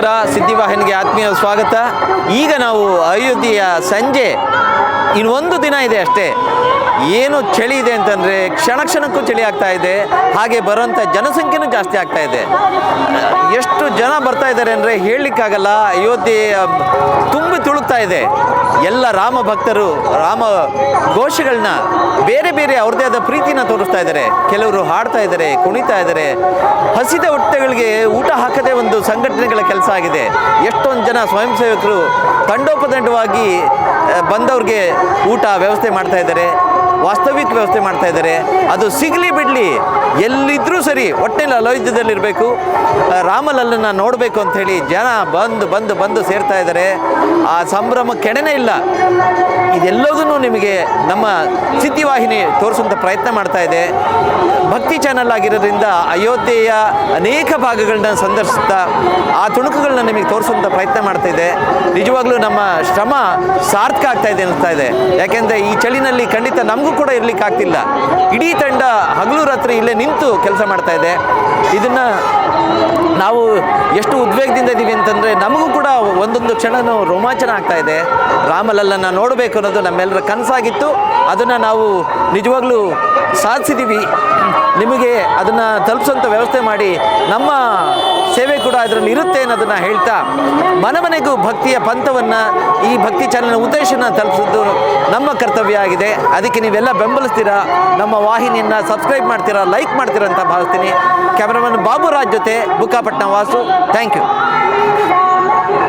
ನಮಸ್ಕಾರ, ಸುದ್ದಿವಾಹಿನಿಗೆ ಆತ್ಮೀಯ ಸ್ವಾಗತ. ಈಗ ನಾವು ಅಯೋಧ್ಯೆಯ ಸಂಜೆ ಇನ್ನೊಂದು ದಿನ ಇದೆ ಅಷ್ಟೇ. ಏನು ಚಳಿ ಇದೆ ಅಂತಂದರೆ ಕ್ಷಣ ಕ್ಷಣಕ್ಕೂ ಚಳಿ ಆಗ್ತಾ ಇದೆ. ಹಾಗೆ ಬರುವಂಥ ಜನಸಂಖ್ಯೆನೂ ಜಾಸ್ತಿ ಆಗ್ತಾ ಇದೆ. ಎಷ್ಟು ಜನ ಬರ್ತಾ ಇದ್ದಾರೆ ಅಂದರೆ ಹೇಳಲಿಕ್ಕಾಗಲ್ಲ. ಅಯೋಧ್ಯೆ ತುಂಬಿ ತುಳುಕ್ತಾ ಇದೆ. ಎಲ್ಲ ರಾಮ ಭಕ್ತರು ರಾಮ ಘೋಷಗಳನ್ನ ಬೇರೆ ಬೇರೆ ಅವ್ರದ್ದೇ ಆದ ಪ್ರೀತಿನ ತೋರಿಸ್ತಾ ಇದ್ದಾರೆ. ಕೆಲವರು ಹಾಡ್ತಾ ಇದ್ದಾರೆ, ಕುಣಿತಾ ಇದ್ದಾರೆ. ಹಸಿದ ಹೊಟ್ಟೆಗಳಿಗೆ ಊಟ ಹಾಕದೇ ಒಂದು ಸಂಘಟನೆಗಳ ಕೆಲಸ ಆಗಿದೆ. ಎಷ್ಟೊಂದು ಜನ ಸ್ವಯಂ ಸೇವಕರು ತಂಡೋಪತಂಡವಾಗಿ ಬಂದವ್ರಿಗೆ ಊಟ ವ್ಯವಸ್ಥೆ ಮಾಡ್ತಾ ಇದ್ದಾರೆ, ವಾಸ್ತವಿಕ ವ್ಯವಸ್ಥೆ ಮಾಡ್ತಾ ಇದ್ದಾರೆ. ಅದು ಸಿಗಲಿ ಬಿಡಲಿ, ಎಲ್ಲಿದ್ದರೂ ಸರಿ ಒಟ್ಟಿನಲ್ಲಿ ಅಲೋಹಿತದಲ್ಲಿರಬೇಕು, ರಾಮಲಲ್ಲನ್ನ ನೋಡಬೇಕು ಅಂಥೇಳಿ ಜನ ಬಂದು ಬಂದು ಬಂದು ಸೇರ್ತಾ ಇದ್ದಾರೆ. ಆ ಸಂಭ್ರಮ ಕೆಡನೇ ಇಲ್ಲ. ಇದೆಲ್ಲದನ್ನು ನಿಮಗೆ ನಮ್ಮ ಸುದ್ದಿವಾಹಿನಿ ತೋರಿಸುವಂಥ ಪ್ರಯತ್ನ ಮಾಡ್ತಾ ಇದೆ. ಭಕ್ತಿ ಚಾನಲ್ ಆಗಿರೋದ್ರಿಂದ ಅಯೋಧ್ಯೆಯ ಅನೇಕ ಭಾಗಗಳನ್ನ ಸಂದರ್ಶಿಸ್ತಾ ಆ ತುಣುಕುಗಳನ್ನ ನಿಮಗೆ ತೋರಿಸುವಂಥ ಪ್ರಯತ್ನ ಮಾಡ್ತಾ ಇದೆ. ನಿಜವಾಗ್ಲೂ ನಮ್ಮ ಶ್ರಮ ಸಾರ್ಥಕ ಆಗ್ತಾ ಇದೆ ಅನಿಸ್ತಾ ಇದೆ. ಯಾಕೆಂದರೆ ಈ ಚಳಿನಲ್ಲಿ ಖಂಡಿತ ನಮಗೂ ಕೂಡ ಇರಲಿಕ್ಕೆ ಆಗ್ತಿಲ್ಲ. ಇಡೀ ತಂಡ ಹಗಲು ರಾತ್ರಿ ಇಲ್ಲೇ ನಿಂತು ಕೆಲಸ ಮಾಡ್ತಾ ಇದೆ. ಇದನ್ನು ನಾವು ಎಷ್ಟು ಉದ್ವೇಗದಿಂದ ಇದ್ದೀವಿ ಅಂತಂದರೆ ನಮಗೂ ಕೂಡ ಒಂದೊಂದು ಕ್ಷಣನೂ ರೋಮಾಂಚನ ಆಗ್ತಾ ಇದೆ. ರಾಮಲಲ್ಲನ್ನ ನೋಡಬೇಕು ಅನ್ನೋದು ನಮ್ಮೆಲ್ಲರ ಕನಸಾಗಿತ್ತು. ಅದನ್ನು ನಾವು ನಿಜವಾಗ್ಲೂ ಸಾಧಿಸಿದ್ದೀವಿ. ನಿಮಗೆ ಅದನ್ನು ತಲುಪಿಸೋಂಥ ವ್ಯವಸ್ಥೆ ಮಾಡಿ ನಮ್ಮ ಸೇವೆ ಕೂಡ ಅದರಲ್ಲಿ ಇರುತ್ತೆ ಅನ್ನೋದನ್ನು ಹೇಳ್ತಾ, ಮನೆಗೂ ಭಕ್ತಿಯ ಪಂಥವನ್ನು, ಈ ಭಕ್ತಿ ಚಾನಲ್ನ ಉದ್ದೇಶನ ತಲುಪಿಸೋದು ನಮ್ಮ ಕರ್ತವ್ಯ ಆಗಿದೆ. ಅದಕ್ಕೆ ನೀವೆಲ್ಲ ಬೆಂಬಲಿಸ್ತೀರಾ, ನಮ್ಮ ವಾಹಿನಿಯನ್ನು ಸಬ್ಸ್ಕ್ರೈಬ್ ಮಾಡ್ತೀರಾ, ಲೈಕ್ ಮಾಡ್ತೀರಾ ಅಂತ ಭಾವಿಸ್ತೀನಿ. ಕ್ಯಾಮ್ರಾಮನ್ ಬಾಬುರಾಜ್ ಜೊತೆ ಬುಕ್ಕಾಪಟ್ನ ವಾಸು. Thank you.